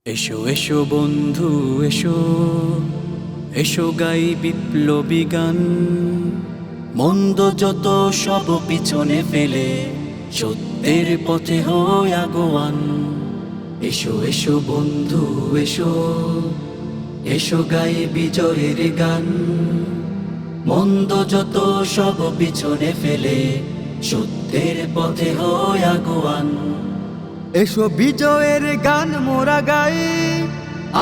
এসো এসো বন্ধু এসো, এসো গাই বিপ্লবী গান। মন্দ যত সব পিছনে ফেলে সত্যের পথে হই আগোয়ান। এসো এসো বন্ধু এসো, এসো গাই বিজয়ের গান। মন্দ যত সব পিছনে ফেলে সত্যের পথে হই আগোয়ান। এসো বিজয়ের গান মোরা গাই,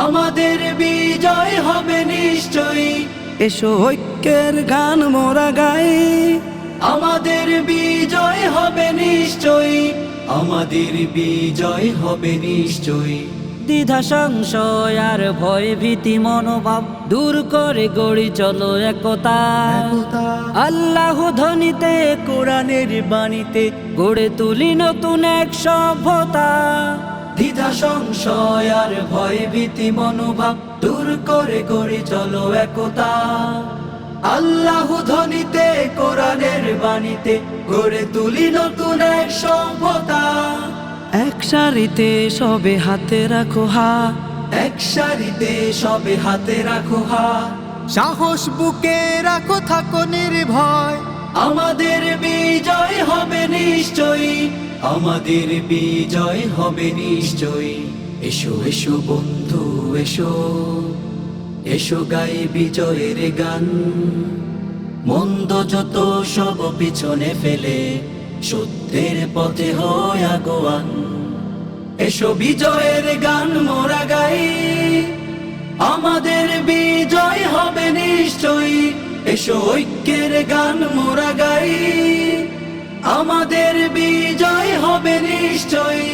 আমাদের বিজয় হবে নিশ্চয়ই। এসো ঐক্যের গান মোরা গাই, আমাদের বিজয় হবে নিশ্চয়ই, আমাদের বিজয় হবে নিশ্চয়ই। দ্বিধা সংশয় আর ভয় ভীতি মনোভাব দূর করে গড়ি চলো একতা। আল্লাহ ধ্বনিতে কোরআনের বাণীতে গড়ে তুলি নতুন এক সভ্যতা। দ্বিধা সংশয় আর ভয় ভীতি মনোভাব দূর করে গড়ি চলো একতা। আল্লাহ ধ্বনিতে কোরআনের বাণীতে গড়ে তুলি নতুন এক সভ্যতা। এক সারিতে সবে হাতে রাখো হাত, এক সারিতে সবে হাতে রাখো হাত। সাহস বুকে রাখো থাকো নির্ভয়, আমাদের বিজয় হবে নিশ্চয়ই, আমাদের বিজয় হবে নিশ্চয়ই। এসো এসো বন্ধু এসো, এসো গাই বিজয়ের গান। মন্দ যত সব পিছনে ফেলে সত্যের পথে হই আগোয়ান। এসো বিজয়ের গান মোরা গাই, আমাদের বিজয় হবে নিশ্চয়ই। এসো ঐক্যের গান মোরা গাই, আমাদের বিজয় হবে নিশ্চয়ই,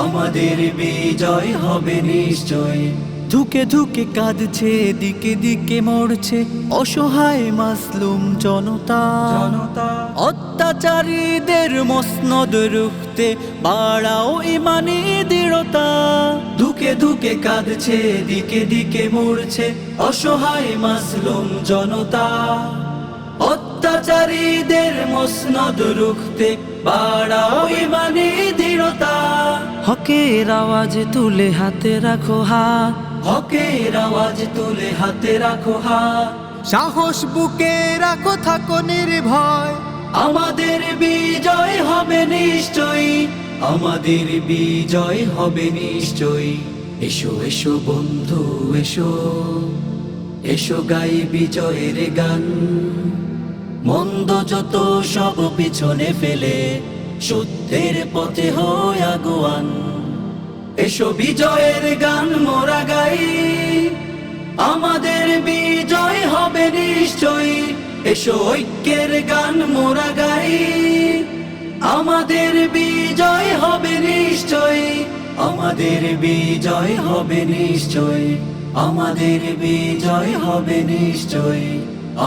আমাদের বিজয় হবে নিশ্চয়ই। ধুকে ধুকে কাঁদছে দিকে দিকে মরছে অসহায় মাসলুম জনতা। অত্যাচারীদের মসনদ রুখতে বাড়াও ইমানি দৃঢ়তা। ধুকে ধুকে কাঁদছে দিকে দিকে মরছে অসহায় মাসলুম জনতা। অত্যাচারীদের মসনদ রুখতে বাড়াও ইমানি দৃঢ়তা। হকের আওয়াজ তুলে হাতে রাখো হাত, হকের আওয়াজ তুলে হাতে রাখো হাত। সাহস বুকে রাখো থাকো নির্ভয়, আমাদের বিজয় হবে নিশ্চয়ই, আমাদের বিজয় হবে নিশ্চয়ই। এসো এসো বন্ধু এসো, এসো গাই বিজয়ের গান। মন্দ যত সব পিছনে ফেলে সত্যের পথে হই আগোয়ান। এসো বিজয়ের গান মোরা গাই, আমাদের বিজয় হবে নিশ্চয়ই। এসো ঐক্যের গান মোরা গাই, আমাদের বিজয় হবে নিশ্চয়ই, আমাদের বিজয় হবে নিশ্চয়ই, আমাদের বিজয় হবে নিশ্চয়ই,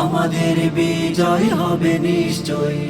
আমাদের বিজয় হবে নিশ্চয়ই।